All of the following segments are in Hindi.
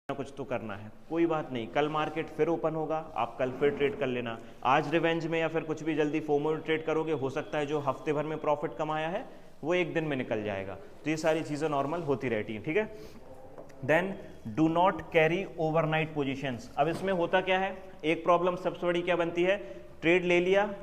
कुछ तो करना है, कोई बात नहीं, कल मार्केट फिर ओपन होगा, आप कल फिर ट्रेड कर लेना। आज रिवेंज में या फिर कुछ भी जल्दी फोमो ट्रेड करोगे, हो सकता है जो हफ्ते भर में प्रॉफिट कमाया है वो एक दिन में निकल जाएगा। तो ये सारी चीज़ें नॉर्मल होती रहती हैं, ठीक है। Then do not carry overnight positions. अब इसमें होता क्या है, एक प्रॉब्लम सबसे बड़ी क्या बनती है, ट्रेड ले लिया,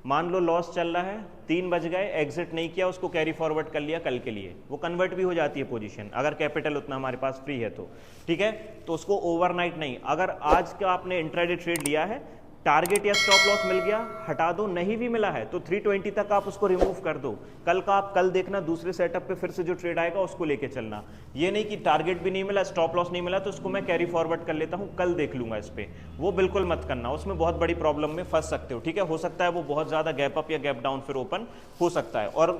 मान लो लॉस चल रहा है, 3 बज गए, एग्जिट नहीं किया, उसको कैरी फॉरवर्ड कर लिया कल के लिए, वो कन्वर्ट भी हो जाती है पोजीशन, अगर कैपिटल उतना हमारे पास फ्री है तो, ठीक है। तो उसको ओवरनाइट नहीं, अगर आज का आपने इंट्राडे ट्रेड लिया है, टारगेट या स्टॉप लॉस मिल गया, हटा दो, नहीं भी मिला है तो 320 तक आप उसको रिमूव कर दो, कल का आप कल देखना दूसरे सेटअप पे फिर से जो ट्रेड आएगा उसको लेके चलना। ये नहीं कि टारगेट भी नहीं मिला, स्टॉप लॉस नहीं मिला तो उसको मैं कैरी फॉरवर्ड कर लेता हूं, कल देख लूंगा इस पे, वो बिल्कुल मत करना, उसमें बहुत बड़ी प्रॉब्लम में फंस सकते हो, ठीक है। हो सकता है वो बहुत ज्यादा गैप अप या गैप डाउन फिर ओपन हो सकता है, और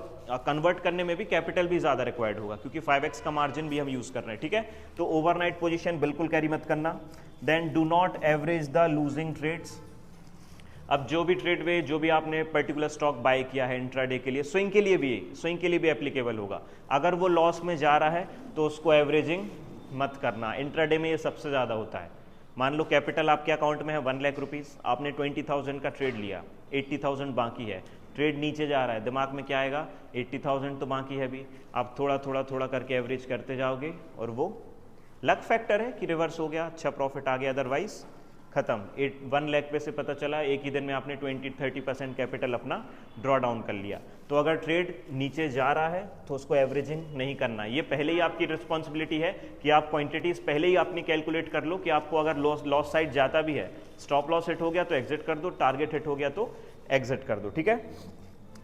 कन्वर्ट करने में भी कैपिटल भी ज्यादा रिक्वायर्ड होगा, क्योंकि 5x का मार्जिन भी हम यूज कर रहे हैं, ठीक है। तो ओवरनाइट पोजीशन बिल्कुल कैरी मत करना। Then do not average the losing trades. अब जो भी ट्रेड वे, जो भी आपने पर्टिकुलर स्टॉक बाय किया है इंट्राडे के लिए, स्विंग के लिए भी एप्लीकेबल होगा, अगर वो लॉस में जा रहा है तो उसको एवरेजिंग मत करना। इंट्राडे में ये सबसे ज़्यादा होता है। मान लो कैपिटल आपके अकाउंट में है 1 लाख रुपीज़, आपने 20,000 का ट्रेड लिया, 80,000 बाकी है, ट्रेड नीचे जा रहा है, दिमाग में क्या आएगा, 80,000 तो बाकी है भी, आप थोड़ा करके एवरेज करते जाओगे, और वो लक फैक्टर है कि रिवर्स हो गया, अच्छा प्रॉफिट आ गया, अदरवाइज खत्म। 1 लाख पे से पता चला एक ही दिन में आपने 20-30% कैपिटल अपना ड्रॉ डाउन कर लिया। तो अगर ट्रेड नीचे जा रहा है तो उसको एवरेजिंग नहीं करना, ये पहले ही आपकी रिस्पॉन्सिबिलिटी है कि आप क्वांटिटीज पहले ही अपनी कैलकुलेट कर लो कि आपको अगर लॉस साइड जाता भी है, स्टॉप लॉस हिट हो गया तो एग्जिट कर दो, टारगेट हिट हो गया तो एग्जिट कर दो, ठीक है।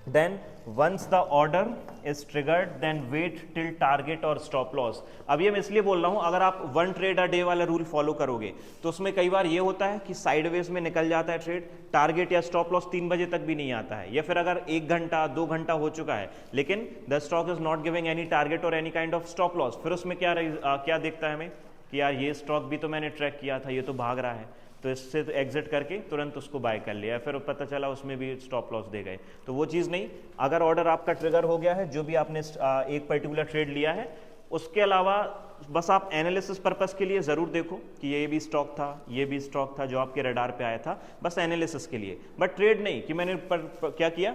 Then once the order is triggered then wait till target और स्टॉप लॉस। अब ये मैं इसलिए बोल रहा हूं, अगर आप 1 ट्रेड अ डे वाला रूल फॉलो करोगे तो उसमें कई बार ये होता है कि साइडवेज में निकल जाता है ट्रेड, टारगेट या स्टॉप लॉस 3 बजे तक भी नहीं आता है, या फिर अगर 1 घंटा 2 घंटा हो चुका है लेकिन the stock is not giving any target और any kind of stop loss, फिर उसमें क्या देखता है हमें कि यार ये स्टॉक भी तो मैंने ट्रैक किया था, ये तो भाग रहा है, तो इससे तो एग्जिट करके तुरंत उसको बाय कर लिया, फिर पता चला उसमें भी स्टॉप लॉस दे गए, तो वो चीज़ नहीं। अगर ऑर्डर आपका ट्रिगर हो गया है, जो भी आपने एक पर्टिकुलर ट्रेड लिया है, उसके अलावा बस आप एनालिसिस पर्पस के लिए ज़रूर देखो कि ये भी स्टॉक था, ये भी स्टॉक था जो आपके रडार पे आया था, बस एनालिसिस के लिए, बट ट्रेड नहीं कि मैंने क्या किया,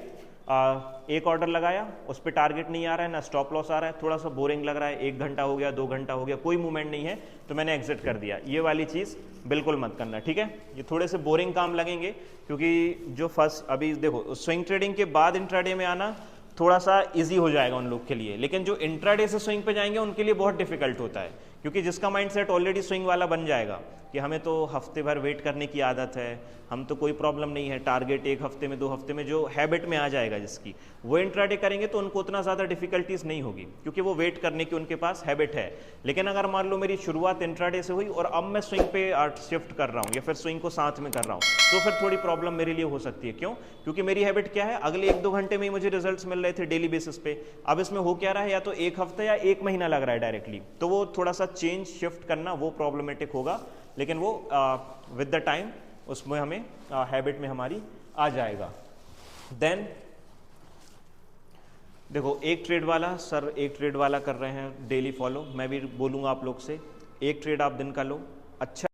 एक ऑर्डर लगाया, उस पर टारगेट नहीं आ रहा है, ना स्टॉप लॉस आ रहा है, थोड़ा सा बोरिंग लग रहा है, 1 घंटा हो गया, 2 घंटा हो गया, कोई मूवमेंट नहीं है तो मैंने एग्जिट कर दिया, ये वाली चीज़ बिल्कुल मत करना, ठीक है। ये थोड़े से बोरिंग काम लगेंगे, क्योंकि जो फर्स्ट अभी देखो स्विंग ट्रेडिंग के बाद इंट्राडे में आना थोड़ा सा इजी हो जाएगा उन लोग के लिए, लेकिन जो इंट्राडे से स्विंग पे जाएंगे उनके लिए बहुत डिफिकल्ट होता है, क्योंकि जिसका माइंडसेट ऑलरेडी स्विंग वाला बन जाएगा कि हमें तो हफ्ते भर वेट करने की आदत है, हम तो कोई प्रॉब्लम नहीं है, टारगेट 1 हफ्ते में 2 हफ्ते में, जो हैबिट में आ जाएगा जिसकी, वो इंट्राडे करेंगे तो उनको उतना ज़्यादा डिफिकल्टीज नहीं होगी, क्योंकि वो वेट करने की उनके पास हैबिट है। लेकिन अगर मान लो मेरी शुरुआत इंट्राडे से हुई और अब मैं स्विंग पे शिफ्ट कर रहा हूँ या फिर स्विंग को साथ में कर रहा हूँ, तो फिर थोड़ी प्रॉब्लम मेरे लिए हो सकती है। क्यों? क्योंकि मेरी हैबिट क्या है, अगले 1-2 घंटे में ही मुझे रिजल्ट्स मिल रहे थे डेली बेसिस पे, अब इसमें हो क्या रहा है, या तो 1 हफ्ता या 1 महीना लग रहा है डायरेक्टली, तो वो थोड़ा सा चेंज शिफ्ट करना वो प्रॉब्लमेटिक होगा, लेकिन वो विद द टाइम उसमें हमें हैबिट में हमारी आ जाएगा। देन देखो एक ट्रेड वाला, सर एक ट्रेड वाला कर रहे हैं डेली फॉलो, मैं भी बोलूँगा आप लोग से, एक ट्रेड आप दिन का लो, अच्छा